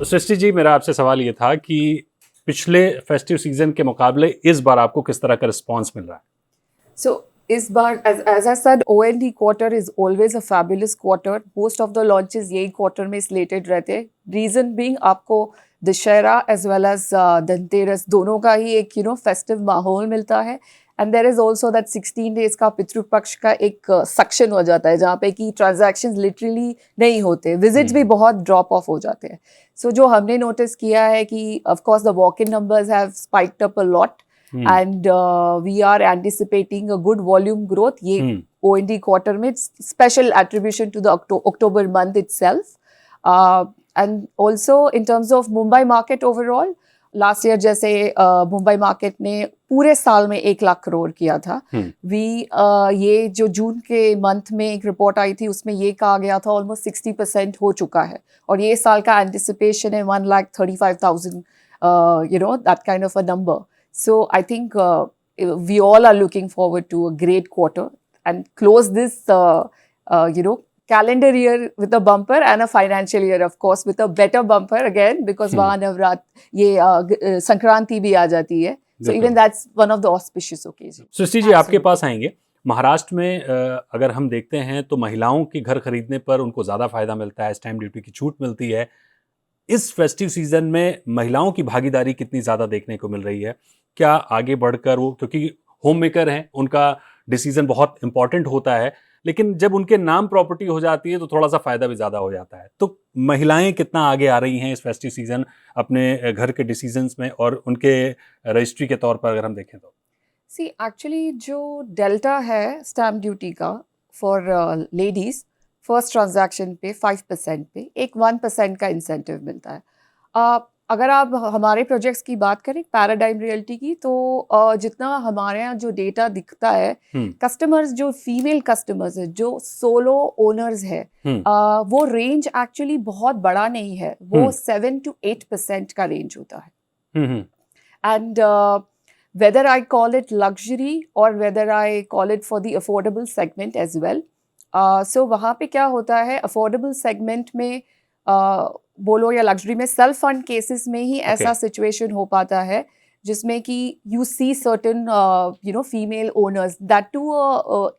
सृष्टि जी, मेरा आपसे सवाल ये था कि पिछले फेस्टिव सीजन के मुकाबले इस बार आपको किस तरह का रिस्पांस मिल रहा है? So इस बार as I said, O&D quarter is always a fabulous quarter. Most of the launches यही quarter में slated रहते हैं. Reason being आपको Dussehra as well as Dhanteras दोनों का ही एक festive माहौल मिलता है. And there is also that 16 days का पितृपक्ष का एक section हो जाता है जहाँ पे कि transactions literally नहीं होते. Visits भी बहुत drop off हो जाते हैं. So जो हमने notice किया है कि of course the walk-in numbers have spiked up a lot. And we are anticipating a good volume growth. ये O&D quarter में special attribution to the October month itself. And also in terms of Mumbai market overall, last year जैसे Mumbai market ने पूरे साल में 1 लाख करोड़ किया था. ये जो जून के मंथ में एक रिपोर्ट आई थी उसमें ये कहा गया था ऑलमोस्ट 60% हो चुका है और ये साल का एंटिसिपेशन है 1,35,000 that kind of a number. So I think we all are looking forward to a great quarter and close this calendar year with a bumper and a financial year of course with a better bumper again because वहाँ नवरात्र ये संक्रांति भी आ जाती है. So even that's one of the auspicious occasions. Srishti ji, आपके पास आएंगे. महाराष्ट्र में अगर हम देखते हैं तो महिलाओं के घर खरीदने पर उनको ज़्यादा फायदा मिलता है, स्टैम्प ड्यूटी की छूट मिलती है. इस फेस्टिव सीजन में महिलाओं की भागीदारी कितनी ज़्यादा देखने को मिल रही है? क्या आगे बढ़कर वो, क्योंकि होम मेकर हैं, उनका डिसीजन बहुत इंपॉर्टेंट होता है, लेकिन जब उनके नाम प्रॉपर्टी हो जाती है तो थोड़ा सा फायदा भी ज़्यादा हो जाता है. तो महिलाएं कितना आगे आ रही हैं इस फेस्टिव सीजन अपने घर के डिसीजंस में और उनके रजिस्ट्री के तौर पर अगर हम देखें तो? सी एक्चुअली जो डेल्टा है स्टैम्प ड्यूटी का फॉर लेडीज फर्स्ट ट्रांजैक्शन पे 5% पे एक 1% का इंसेंटिव मिलता है. अगर आप हमारे प्रोजेक्ट्स की बात करें पैराडाइम रियल्टी की तो जितना हमारे यहाँ जो डेटा दिखता है कस्टमर्स जो फीमेल कस्टमर्स है जो सोलो ओनर्स है वो रेंज एक्चुअली बहुत बड़ा नहीं है. वो 7 to 8% का रेंज होता है. And whether I call it luxury or whether I call it for the affordable segment as well. So वहाँ पे क्या होता है affordable segment में बोलो या लग्जरी में सेल्फ फंड केसेस में ही ऐसा सिचुएशन हो पाता है जिसमें कि you see certain female owners that too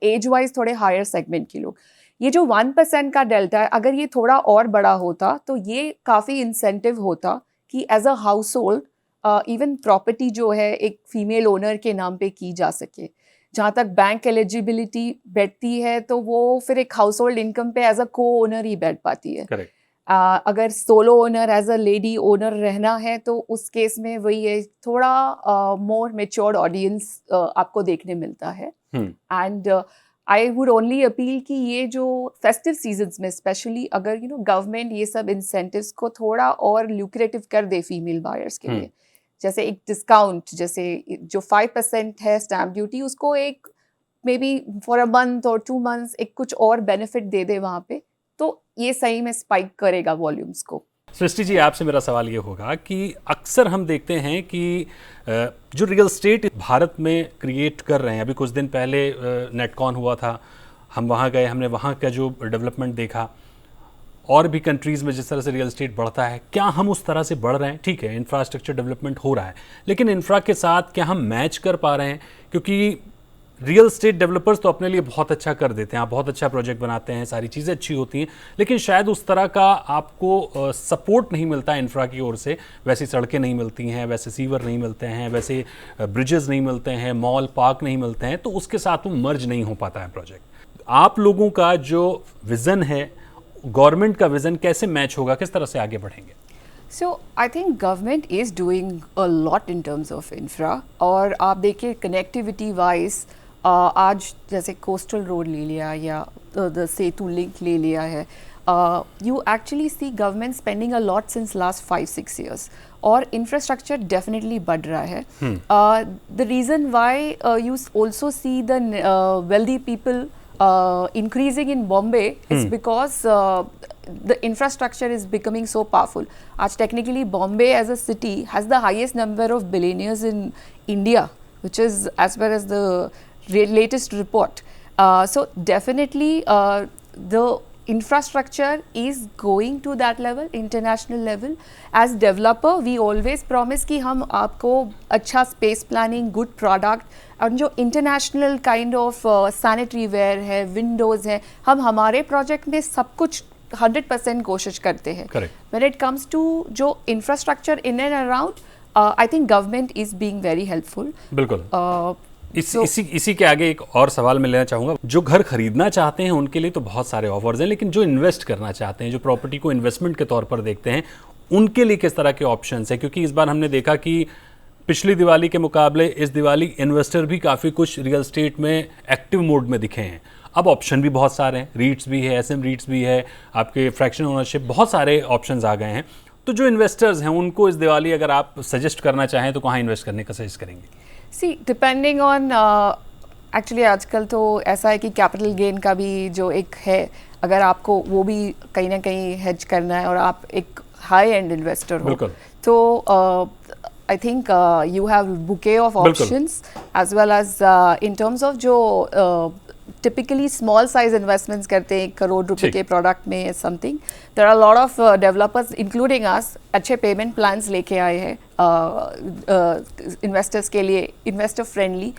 age wise थोड़े हायर सेगमेंट के लोग. ये जो 1% का डेल्टा है अगर ये थोड़ा और बड़ा होता तो ये काफ़ी इंसेंटिव होता कि as a household even property जो है एक फीमेल ओनर के नाम पे की जा सके. जहाँ तक बैंक एलिजिबिलिटी बैठती है तो वो फिर एक हाउस होल्ड इनकम पे एज अ को ओनर ही बैठ पाती है. Correct. अगर solo owner as a lady owner रहना है तो उस केस में वही है थोड़ा मोर मेच्योर्ड ऑडियंस आपको देखने मिलता है. And I would only appeal कि ये जो फेस्टिव सीजन्स में स्पेशली अगर गवर्नमेंट ये सब इंसेंटिव्स को थोड़ा और ल्यूक्रेटिव कर दे फीमेल बायर्स के लिए, जैसे एक डिस्काउंट जैसे जो 5% है स्टैम्प ड्यूटी उसको एक may be for a month और 2 months एक कुछ और बेनिफिट दे दे वहाँ पे तो ये सही में स्पाइक करेगा वॉल्यूम्स को. सृष्टि जी, आपसे मेरा सवाल ये होगा कि अक्सर हम देखते हैं कि जो रियल स्टेट भारत में क्रिएट कर रहे हैं, अभी कुछ दिन पहले नेटकॉन हुआ था, हम वहाँ गए, हमने वहाँ का जो डेवलपमेंट देखा और भी कंट्रीज़ में जिस तरह से रियल स्टेट बढ़ता है, क्या हम उस तरह से बढ़ रहे हैं? ठीक है, इंफ्रास्ट्रक्चर डेवलपमेंट हो रहा है, लेकिन इंफ्रा के साथ क्या हम मैच कर पा रहे हैं? क्योंकि रियल स्टेट डेवलपर्स तो अपने लिए बहुत अच्छा कर देते हैं, आप बहुत अच्छा प्रोजेक्ट बनाते हैं, सारी चीज़ें अच्छी होती हैं, लेकिन शायद उस तरह का आपको सपोर्ट नहीं मिलता इंफ्रा की ओर से. वैसी सड़कें नहीं मिलती हैं, वैसे सीवर नहीं मिलते हैं, वैसे ब्रिजेस नहीं मिलते हैं, मॉल पार्क नहीं मिलते हैं, तो उसके साथ वो मर्ज नहीं हो पाता है प्रोजेक्ट. आप लोगों का जो विज़न है, गवर्नमेंट का विज़न कैसे मैच होगा, किस तरह से आगे बढ़ेंगे? So I think government is doing a lot in terms of infra. और आप देखिए कनेक्टिविटी वाइज आज जैसे कोस्टल रोड ले लिया या द सेतु लिंक ले लिया है, you actually see government spending a lot since last 5-6 years और इंफ्रास्ट्रक्चर डेफिनेटली बढ़ रहा है. The reason why you also see the wealthy people increasing in Bombay is because the infrastructure is becoming so powerful. आज technically Bombay as a city has the highest number of billionaires in India, which is as per as the latest report. So definitely the infrastructure is going to that level, international level. As developer, we always promise कि हम आपको अच्छा space planning, good product, और जो international kind of sanitary ware है, windows है, हम हमारे project में सब कुछ 100% कोशिश करते हैं. Correct. When it comes to जो infrastructure in and around, I think government is being very helpful. बिल्कुल. इसी के आगे एक और सवाल मैं लेना चाहूँगा. जो घर खरीदना चाहते हैं उनके लिए तो बहुत सारे ऑफर्स हैं, लेकिन जो इन्वेस्ट करना चाहते हैं, जो प्रॉपर्टी को इन्वेस्टमेंट के तौर पर देखते हैं, उनके लिए किस तरह के ऑप्शंस हैं? क्योंकि इस बार हमने देखा कि पिछली दिवाली के मुकाबले इस दिवाली इन्वेस्टर भी काफ़ी कुछ रियल स्टेट में एक्टिव मोड में दिखे हैं. अब ऑप्शन भी बहुत सारे हैं, रीट्स भी है, एसएम रीट्स भी है, आपके फ्रैक्शन ओनरशिप, बहुत सारे ऑप्शंस आ गए हैं. तो जो इन्वेस्टर्स हैं उनको इस दिवाली अगर आप सजेस्ट करना चाहें तो कहाँ इन्वेस्ट करने का सजेस्ट करेंगे? सी डिपेंडिंग ऑन, एक्चुअली आजकल तो ऐसा है कि कैपिटल गेन का भी जो एक है, अगर आपको वो भी कहीं ना कहीं हेज करना है और आप एक हाई एंड इन्वेस्टर हो, तो I think you have bouquet of options as well as in terms of जो typically small size investments करते हैं 1 करोड़ रुपए के प्रोडक्ट में something. There are lot of developers including us अच्छे पेमेंट प्लान्स लेके आए हैं इन्वेस्टर्स के लिए, इन्वेस्टर फ्रेंडली.